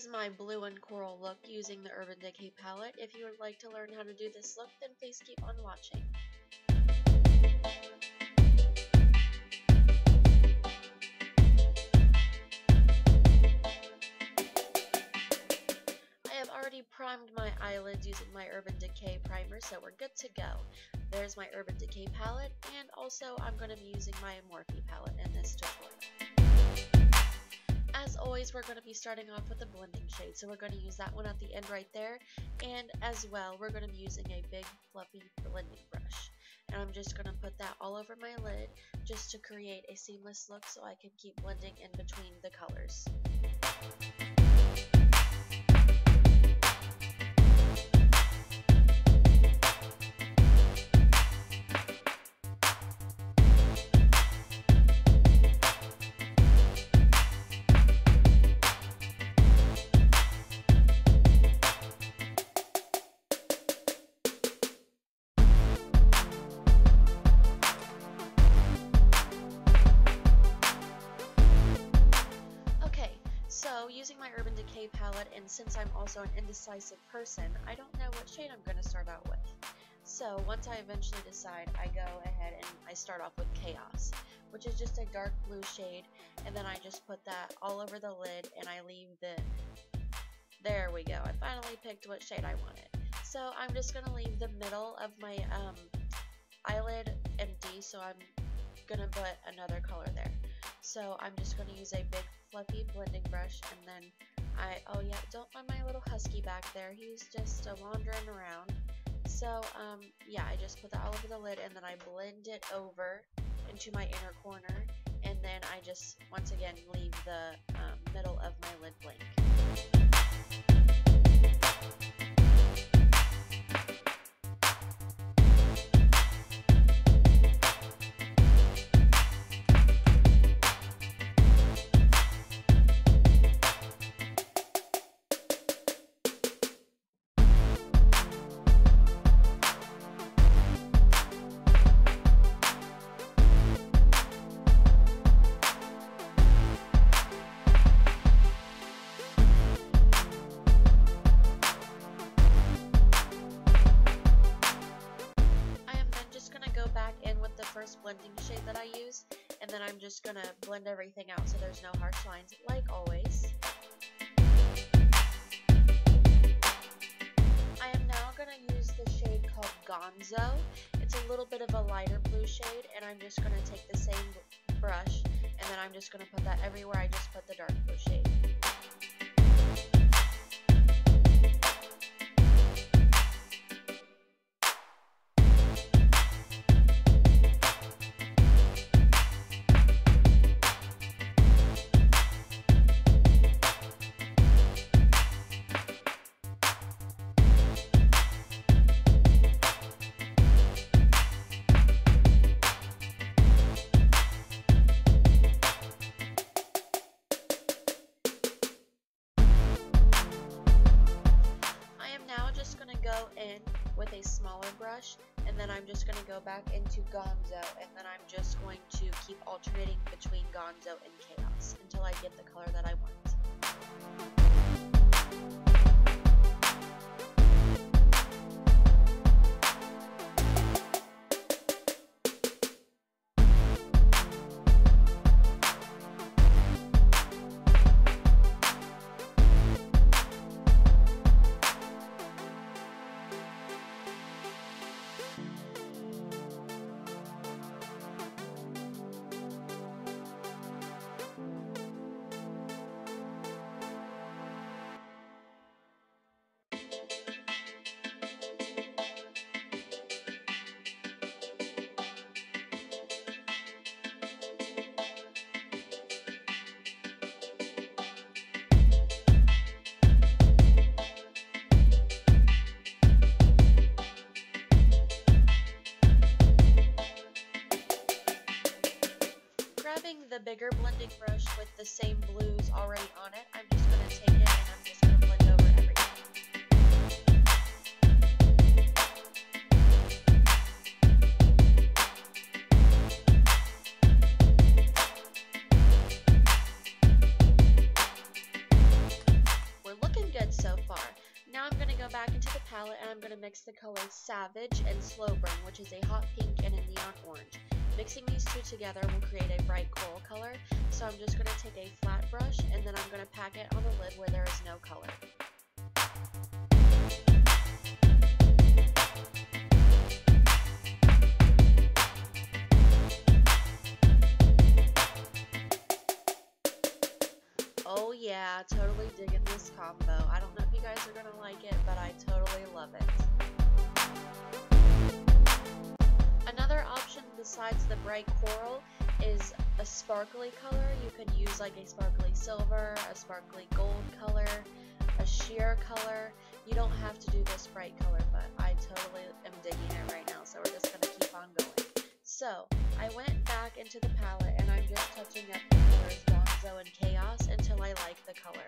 is my blue and coral look using the Urban Decay palette. If you would like to learn how to do this look, then please keep on watching. I have already primed my eyelids using my Urban Decay primer, so we're good to go. There's my Urban Decay palette, and also I'm going to be using my Morphe palette in this tutorial. As always, we're going to be starting off with a blending shade, so we're going to use that one at the end right there, and as well, we're going to be using a big fluffy blending brush. And I'm just going to put that all over my lid just to create a seamless look so I can keep blending in between the colors. So, using my Urban Decay palette, and since I'm also an indecisive person, I don't know what shade I'm going to start out with. So, once I eventually decide, I go ahead and I start off with Chaos, which is just a dark blue shade, and then I just put that all over the lid, and I leave there we go, I finally picked what shade I wanted. So, I'm just going to leave the middle of my eyelid empty, so I'm going to put another color there. So I'm just going to use a big fluffy blending brush, and then oh yeah, don't mind my little husky back there, he's just wandering around. So yeah, I just put that all over the lid, and then I blend it over into my inner corner, and then I just once again leave the middle of my lid blank. First blending shade that I use, and then I'm just gonna blend everything out so there's no harsh lines, like always. I am now gonna use the shade called Gonzo. It's a little bit of a lighter blue shade, and I'm just gonna take the same brush, and then I'm just gonna put that everywhere I just put the dark blue shade. Go in with a smaller brush, and then I'm just going to go back into Gonzo, and then I'm just going to keep alternating between Gonzo and Chaos until I get the color that I want. The bigger blending brush with the same blues already on it, I'm just going to take it and I'm just going to blend over everything. We're to mix the colors Savage and Slow Burn, which is a hot pink and a neon orange. Mixing these two together will create a bright coral color, so I'm just going to take a flat brush and then I'm going to pack it on the lid where there is no color. Oh yeah, totally digging this combo. I don't know if you guys are going to like it, but I totally love it. Another option besides the bright coral is a sparkly color. You could use like a sparkly silver, a sparkly gold color, a sheer color. You don't have to do this bright color, but I totally am digging it right now, so we're just going to keep on going. So, I went back into the palette and I'm just touching up the colors Gonzo and Chaos until I like the color.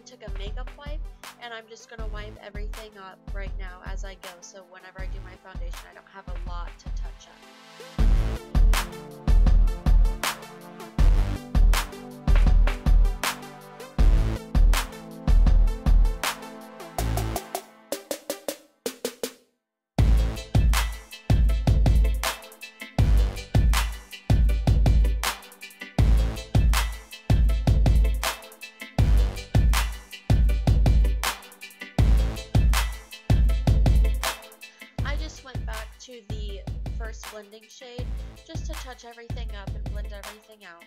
Took a makeup wipe and I'm just going to wipe everything up right now as I go, so whenever I do my foundation I don't have a lot to touch up. To the first blending shade just to touch everything up and blend everything out.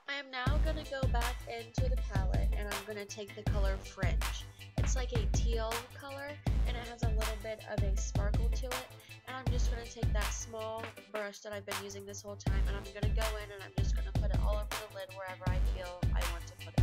I am now going to go back into the palette and I'm going to take the color Fringe. It's like a teal color and it has a little bit of a sparkle to it, and I'm just going to take that small brush that I've been using this whole time and I'm going to go in and I'm just going to put it all over the lid wherever I feel I want to put it.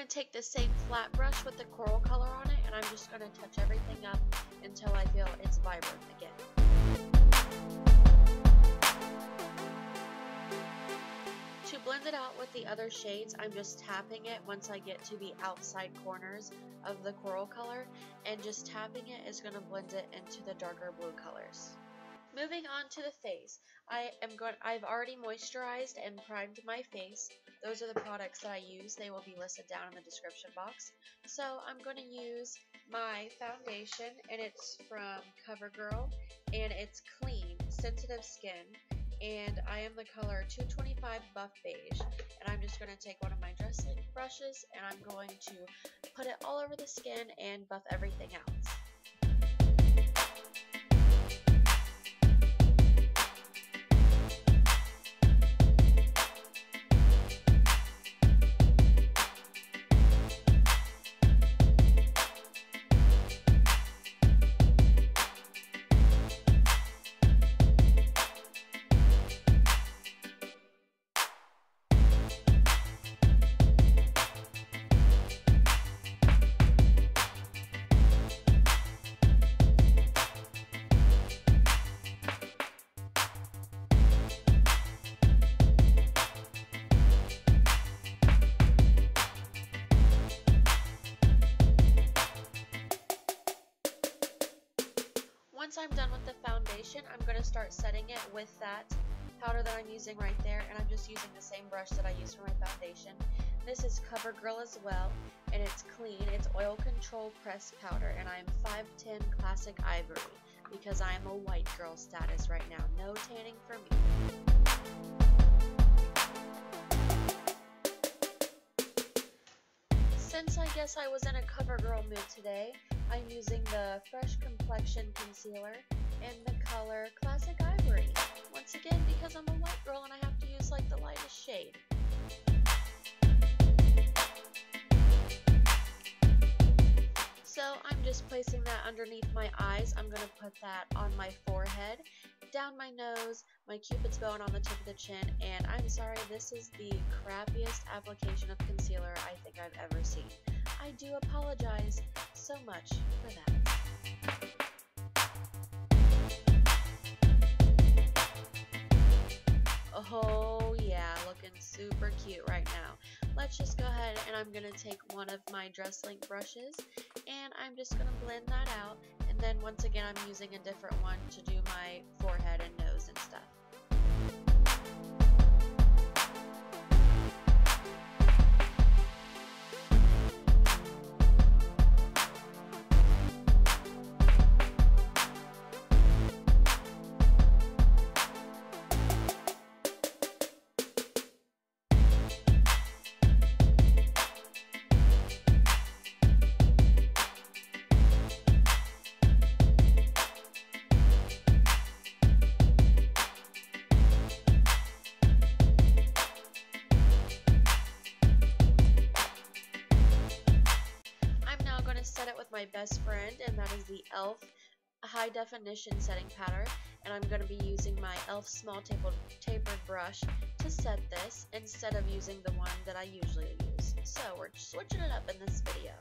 Take the same flat brush with the coral color on it and I'm just going to touch everything up until I feel it's vibrant again. To blend it out with the other shades, I'm just tapping it once I get to the outside corners of the coral color, and just tapping it is going to blend it into the darker blue colors. Moving on to the face, I've already moisturized and primed my face. Those are the products that I use. They will be listed down in the description box. So I'm going to use my foundation, and it's from CoverGirl, and it's Clean Sensitive Skin, and I am the color 225 Buff Beige, and I'm just going to take one of my dressing brushes and I'm going to put it all over the skin and buff everything out. Once I'm done with the foundation, I'm going to start setting it with that powder that I'm using right there, and I'm just using the same brush that I used for my foundation. This is CoverGirl as well, and it's clean. It's oil control pressed powder, and I'm 5'10" classic ivory because I am a white girl status right now. No tanning for me. Since I guess I was in a CoverGirl mood today, I'm using the Fresh Complexion Concealer in the color Classic Ivory. Once again, because I'm a white girl and I have to use like the lightest shade. So I'm just placing that underneath my eyes. I'm going to put that on my forehead, down my nose, my cupid's bow on the tip of the chin, and I'm sorry, this is the crappiest application of concealer I think I've ever seen. I do apologize so much for that. Oh yeah, looking super cute right now. Let's just go ahead and I'm going to take one of my dress link brushes and I'm just going to blend that out, and then once again I'm using a different one to do my forehead and nose and stuff. Set it with my best friend, and that is the e.l.f. high definition setting powder, and I'm going to be using my e.l.f. small tapered brush to set this instead of using the one that I usually use. So we're switching it up in this video.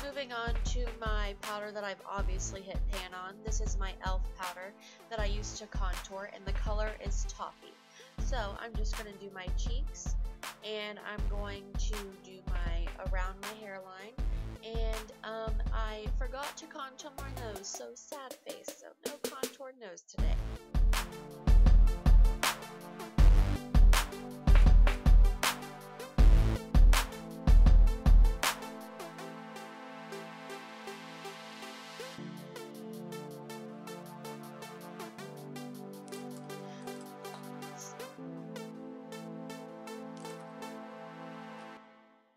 Moving on to my powder that I've obviously hit pan on. This is my e.l.f. powder that I use to contour, and the color is toffee. So I'm just going to do my cheeks, and I'm going to do around my hairline, and I forgot to contour my nose, so sad face, so no contoured nose today.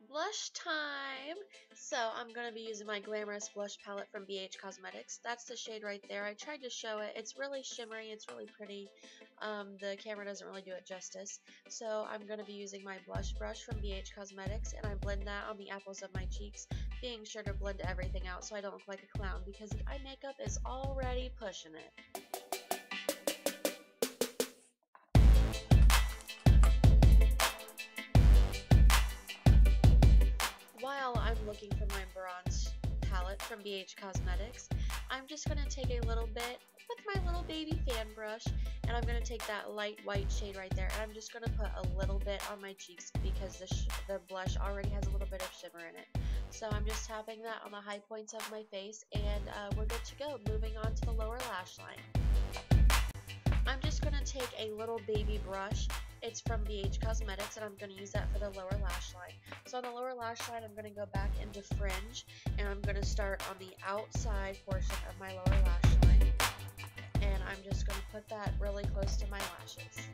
Blush time! So I'm going to be using my Glamorous blush palette from BH Cosmetics. That's the shade right there. I tried to show it. It's really shimmery. It's really pretty. The camera doesn't really do it justice. So I'm going to be using my blush brush from BH Cosmetics, and I blend that on the apples of my cheeks, being sure to blend everything out so I don't look like a clown because the eye makeup is already pushing it. While I'm looking for my bronze palette from BH Cosmetics, I'm just going to take a little bit with my little baby fan brush, and I'm going to take that light white shade right there, and I'm just going to put a little bit on my cheeks because the blush already has a little bit of shimmer in it. So I'm just tapping that on the high points of my face, and we're good to go. Moving on to the lower lash line. I'm just going to take a little baby brush. It's from BH Cosmetics, and I'm going to use that for the lower lash line. So on the lower lash line, I'm going to go back into fringe, and I'm going to start on the outside portion of my lower lash line. And I'm just going to put that really close to my lashes.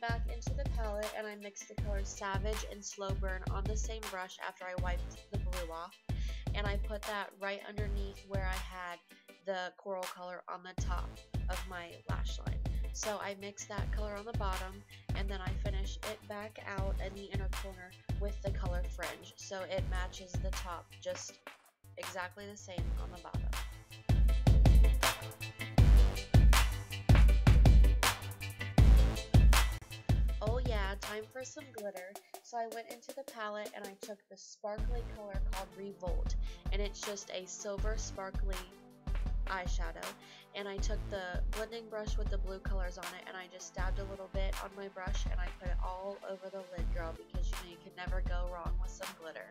Back into the palette, and I mixed the colors Savage and Slow Burn on the same brush after I wiped the blue off. and I put that right underneath where I had the coral color on the top of my lash line. So I mix that color on the bottom, and then I finish it back out in the inner corner with the color fringe, so it matches the top just exactly the same on the bottom. Oh yeah, time for some glitter. So I went into the palette and I took the sparkly color called Revolt, and it's just a silver sparkly eyeshadow, and I took the blending brush with the blue colors on it and I just dabbed a little bit on my brush and I put it all over the lid, girl, because you know you can never go wrong with some glitter.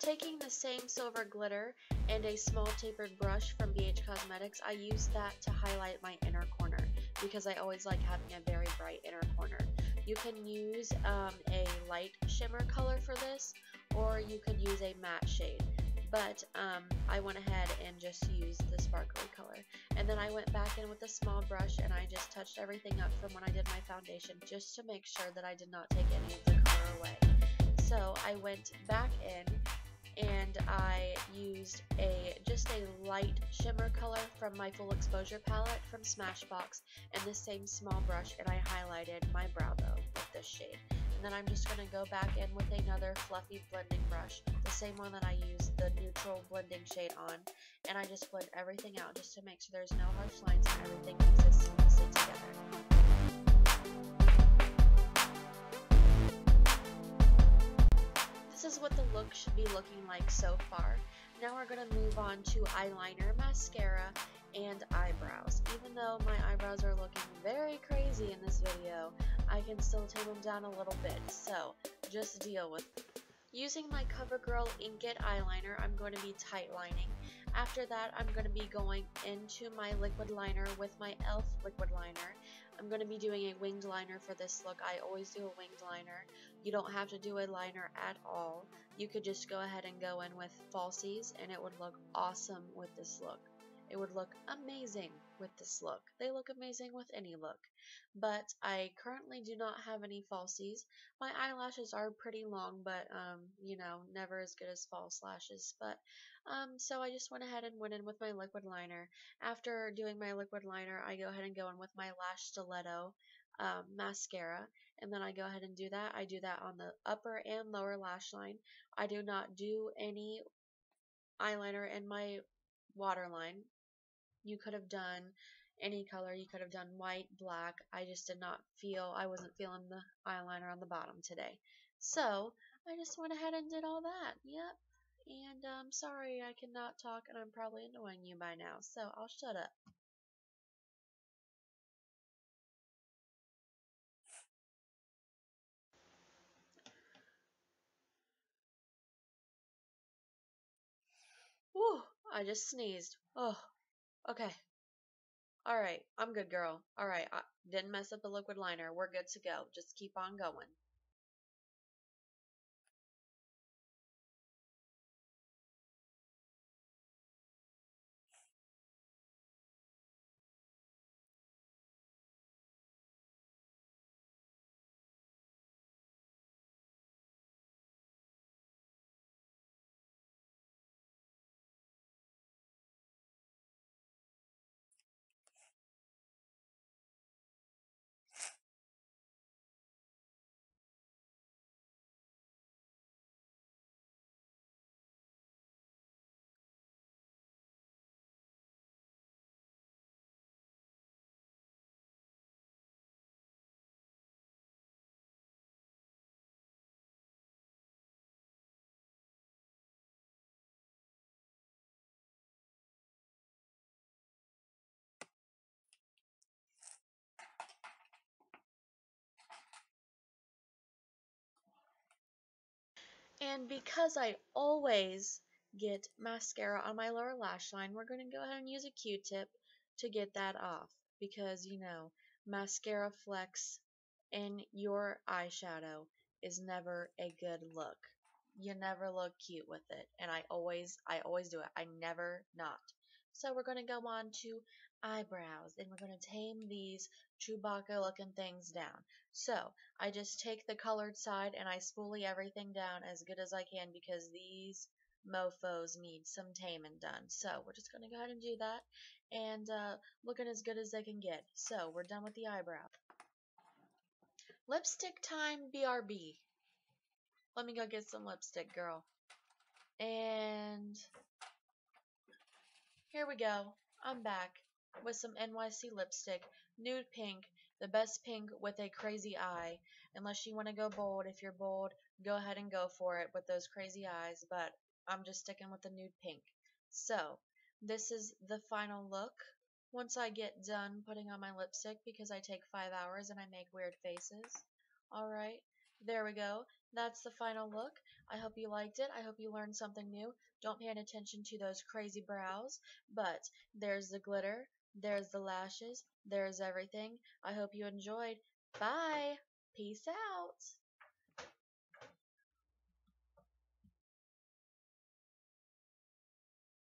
Taking the same silver glitter and a small tapered brush from BH Cosmetics, I used that to highlight my inner corner because I always like having a very bright inner corner. You can use a light shimmer color for this, or you could use a matte shade, but I went ahead and just used the sparkly color. And then I went back in with a small brush and I just touched everything up from when I did my foundation just to make sure that I did not take any of the color away. So I went back in and I used just a light shimmer color from my full exposure palette from Smashbox and the same small brush, and I highlighted my brow though with this shade. And then I'm just going to go back in with another fluffy blending brush, the same one that I used the neutral blending shade on, and I just blend everything out just to make sure there's no harsh lines and everything mixes seamlessly together. This is what the look should be looking like so far. Now we're going to move on to eyeliner, mascara, and eyebrows. Even though my eyebrows are looking very crazy in this video, I can still tame them down a little bit, so just deal with it. Using my CoverGirl Inkjet eyeliner, I'm going to be tight lining. After that, I'm going to be going into my liquid liner with my e.l.f. liquid liner. I'm going to be doing a winged liner for this look. I always do a winged liner. You don't have to do a liner at all. You could just go ahead and go in with falsies and it would look awesome with this look. It would look amazing with this look. They look amazing with any look. But I currently do not have any falsies. My eyelashes are pretty long, but you know, never as good as false lashes. But so I just went ahead and went in with my liquid liner. After doing my liquid liner, I go ahead and go in with my lash stiletto mascara, and then I go ahead and do that. I do that on the upper and lower lash line. I do not do any eyeliner in my waterline. You could have done any color. You could have done white, black. I just did not feel, I wasn't feeling the eyeliner on the bottom today. So I just went ahead and did all that. Yep. And sorry I cannot talk and I'm probably annoying you by now, so I'll shut up. Whew, I just sneezed. Oh, okay. Alright, I'm good, girl. Alright, I didn't mess up the liquid liner. We're good to go. Just keep on going. And because I always get mascara on my lower lash line, we're going to go ahead and use a Q-tip to get that off. Because, you know, mascara flex in your eyeshadow is never a good look. You never look cute with it. And I always do it. I never not. So we're going to go on to eyebrows, and we're going to tame these Chewbacca looking things down. So I just take the colored side and I spoolie everything down as good as I can because these mofos need some taming done. So we're just going to go ahead and do that, and looking as good as they can get. So we're done with the eyebrow. Lipstick time, BRB. Let me go get some lipstick, girl. And here we go. I'm back with some NYC lipstick, nude pink, the best pink with a crazy eye. Unless you want to go bold, if you're bold, go ahead and go for it with those crazy eyes, but I'm just sticking with the nude pink. So, this is the final look. Once I get done putting on my lipstick, because I take 5 hours and I make weird faces. Alright, there we go. That's the final look. I hope you liked it. I hope you learned something new. Don't pay any attention to those crazy brows, but there's the glitter, there's the lashes, there's everything. I hope you enjoyed. Bye! Peace out!